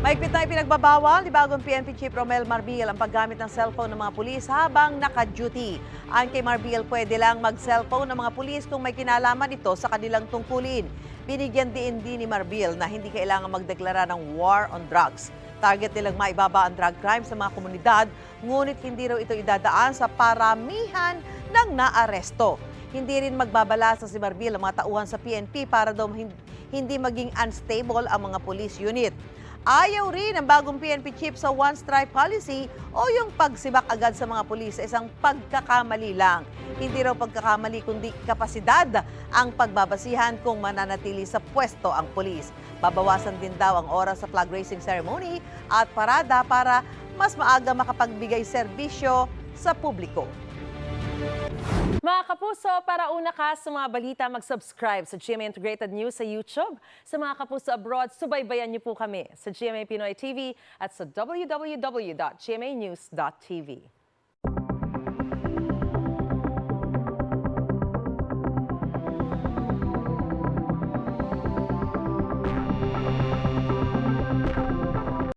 Mahigpit na ipinagbabawal ni bagong PNP Chief Romel Marbil ang paggamit ng cellphone ng mga pulis habang naka-duty. Ayon kay Marbil, pwede lang mag-cellphone ng mga pulis kung may kinalaman ito sa kanilang tungkulin. Binigyan din ni Marbil na hindi kailangan magdeklara ng war on drugs. Target nilang maibaba ang drug crime sa mga komunidad, ngunit hindi raw ito idadaan sa paramihan ng naaresto. Hindi rin magbabala sa si Marbil ang mga tauhan sa PNP para daw hindi maging unstable ang mga police unit. Ayaw rin ang bagong PNP chief sa one-strike policy o yung pagsibak agad sa mga pulis sa isang pagkakamali lang. Hindi raw pagkakamali kundi kapasidad ang pagbabasihan kung mananatili sa pwesto ang pulis. Babawasan din daw ang oras sa flag raising ceremony at parada para mas maaga makapagbigay serbisyo sa publiko. Mga kapuso, para una ka sa mga balita, mag-subscribe sa GMA Integrated News sa YouTube. Sa mga kapuso abroad, subaybayan niyo po kami sa GMA Pinoy TV at sa www.gmanews.tv.